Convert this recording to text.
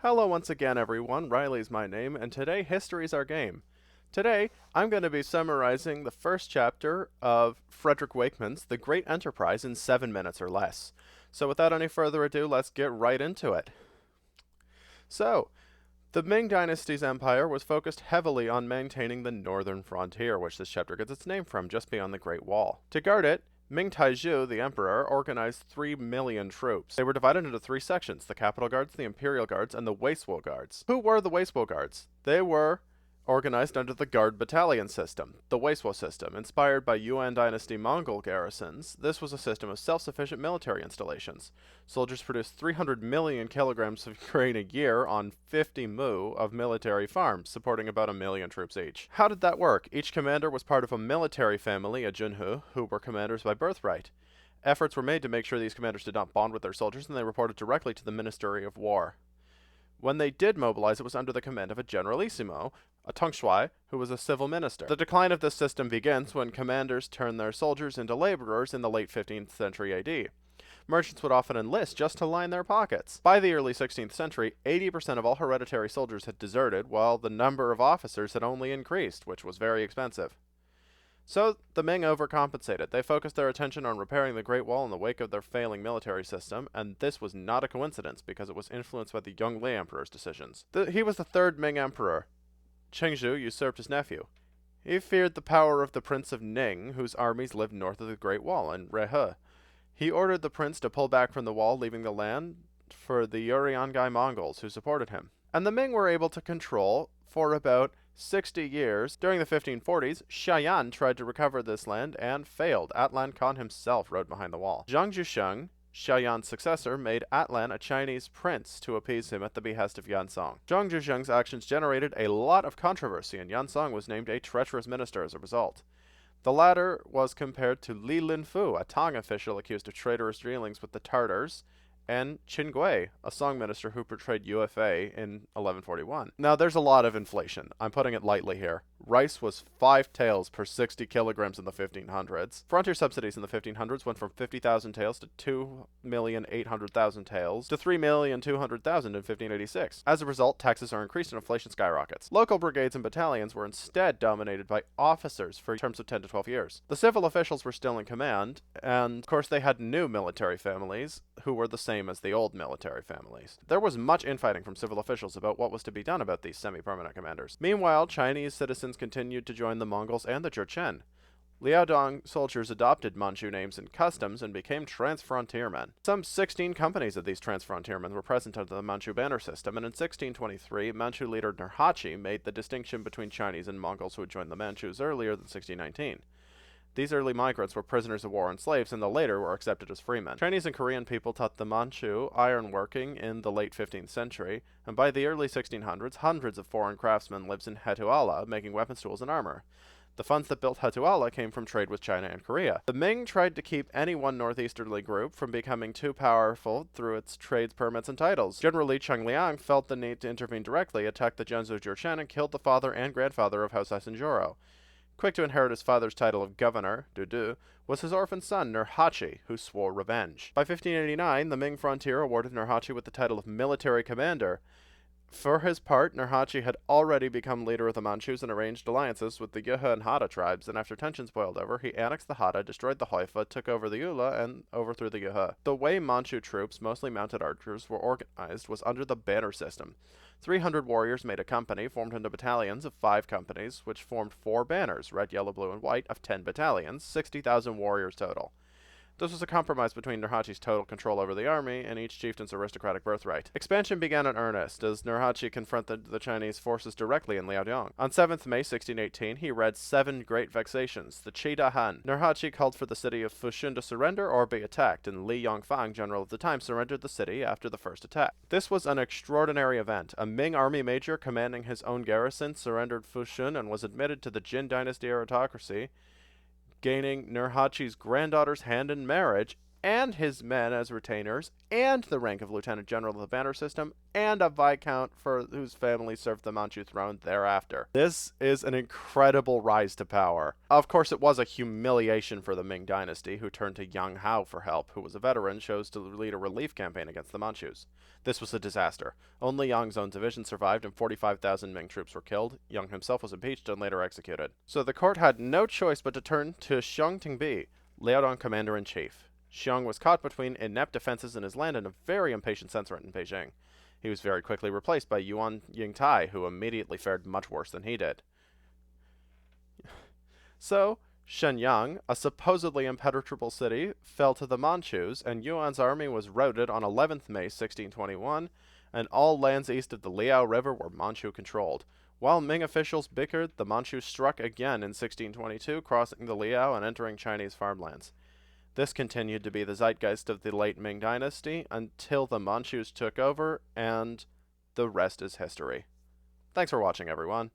Hello once again everyone, Riley's my name, and today history's our game. Today, I'm going to be summarizing the first chapter of Frederic Wakeman's The Great Enterprise in 7 minutes or less. So without any further ado, let's get right into it. So, the Ming Dynasty's empire was focused heavily on maintaining the northern frontier, which this chapter gets its name from, just beyond the Great Wall. To guard it, Ming Taizhu, the emperor, organized 3 million troops. They were divided into 3 sections: the Capital Guards, the Imperial Guards, and the Wasteful Guards. Who were the Wasteful Guards? They were organized under the Guard Battalion system, the Wasteful system. Inspired by Yuan Dynasty Mongol garrisons, this was a system of self-sufficient military installations. Soldiers produced 300 million kilograms of grain a year on 50 mu of military farms, supporting about 1 million troops each. How did that work? Each commander was part of a military family, a junhu, who were commanders by birthright. Efforts were made to make sure these commanders did not bond with their soldiers, and they reported directly to the Ministry of War. When they did mobilize, it was under the command of a generalissimo, a tongshui, who was a civil minister. The decline of this system begins when commanders turned their soldiers into laborers in the late 15th century AD. Merchants would often enlist just to line their pockets. By the early 16th century, 80% of all hereditary soldiers had deserted, while the number of officers had only increased, which was very expensive. So, the Ming overcompensated. They focused their attention on repairing the Great Wall in the wake of their failing military system, and this was not a coincidence because it was influenced by the Yongle Emperor's decisions. He was the third Ming Emperor. Chengzhu usurped his nephew. He feared the power of the Prince of Ning, whose armies lived north of the Great Wall, in Rehe. He ordered the prince to pull back from the wall, leaving the land for the Uriangai Mongols, who supported him. And the Ming were able to control for about 60 years. During the 1540s, Xiayan tried to recover this land and failed. Atlan Khan himself rode behind the wall. Zhang Zhusheng, Xiayan's successor, made Atlan a Chinese prince to appease him at the behest of Yansong. Zhang Zhusheng's actions generated a lot of controversy, and Yansong was named a treacherous minister as a result. The latter was compared to Li Linfu, a Tang official accused of traitorous dealings with the Tartars, and Qin Gui, a Song minister who portrayed UFA in 1141. Now, there's a lot of inflation. I'm putting it lightly here. Rice was 5 taels per 60 kilograms in the 1500s. Frontier subsidies in the 1500s went from 50,000 taels to 2,800,000 taels to 3,200,000 in 1586. As a result, taxes are increased and inflation skyrockets. Local brigades and battalions were instead dominated by officers for terms of 10 to 12 years. The civil officials were still in command, and of course they had new military families who were the same as the old military families. There was much infighting from civil officials about what was to be done about these semi-permanent commanders. Meanwhile, Chinese citizens continued to join the Mongols and the Jurchen. Liaodong soldiers adopted Manchu names and customs and became transfrontiermen. Some 16 companies of these transfrontiermen were present under the Manchu banner system, and in 1623, Manchu leader Nurhaci made the distinction between Chinese and Mongols who had joined the Manchus earlier than 1619. These early migrants were prisoners of war and slaves, and the later were accepted as freemen. Chinese and Korean people taught the Manchu ironworking in the late 15th century, and by the early 1600s, hundreds of foreign craftsmen lived in Hetuala, making weapons, tools, and armor. The funds that built Hetuala came from trade with China and Korea. The Ming tried to keep any one northeasterly group from becoming too powerful through its trades, permits, and titles. General Li Changliang felt the need to intervene directly, attacked the Zhenzhou Jurchen, and killed the father and grandfather of House Isenjoro. Quick to inherit his father's title of governor, Dudu, was his orphan son, Nurhaci, who swore revenge. By 1589, the Ming frontier awarded Nurhaci with the title of military commander. For his part, Nurhaci had already become leader of the Manchus and arranged alliances with the Yuhe and Hada tribes, and after tensions boiled over, he annexed the Hada, destroyed the Haifa, took over the Yula, and overthrew the Yuhe. The way Manchu troops, mostly mounted archers, were organized was under the banner system. 300 warriors made a company, formed into battalions of 5 companies, which formed 4 banners, red, yellow, blue, and white, of 10 battalions, 60,000 warriors total. This was a compromise between Nurhaci's total control over the army and each chieftain's aristocratic birthright. Expansion began in earnest as Nurhaci confronted the Chinese forces directly in Liaodong. On 7th May 1618, he read 7 great vexations, the Qi Da Han. Nurhaci called for the city of Fushun to surrender or be attacked, and Li Yongfang, general of the time, surrendered the city after the first attack. This was an extraordinary event. A Ming army major commanding his own garrison surrendered Fushun and was admitted to the Jin dynasty aristocracy, gaining Nurhaci's granddaughter's hand in marriage and his men as retainers, and the rank of Lieutenant General of the banner system, and a Viscount for whose family served the Manchu throne thereafter. This is an incredible rise to power. Of course, it was a humiliation for the Ming dynasty, who turned to Yang Hao for help, who was a veteran, chose to lead a relief campaign against the Manchus. This was a disaster. Only Yang's own division survived, and 45,000 Ming troops were killed. Yang himself was impeached and later executed. So the court had no choice but to turn to Xiong Tingbi, Liaodong commander-in-chief. Xiong was caught between inept defenses in his land and a very impatient censorate in Beijing. He was very quickly replaced by Yuan Yingtai, who immediately fared much worse than he did. So, Shenyang, a supposedly impenetrable city, fell to the Manchus, and Yuan's army was routed on 11th May 1621, and all lands east of the Liao River were Manchu-controlled. While Ming officials bickered, the Manchus struck again in 1622, crossing the Liao and entering Chinese farmlands. This continued to be the zeitgeist of the late Ming dynasty until the Manchus took over, and the rest is history. Thanks for watching, everyone.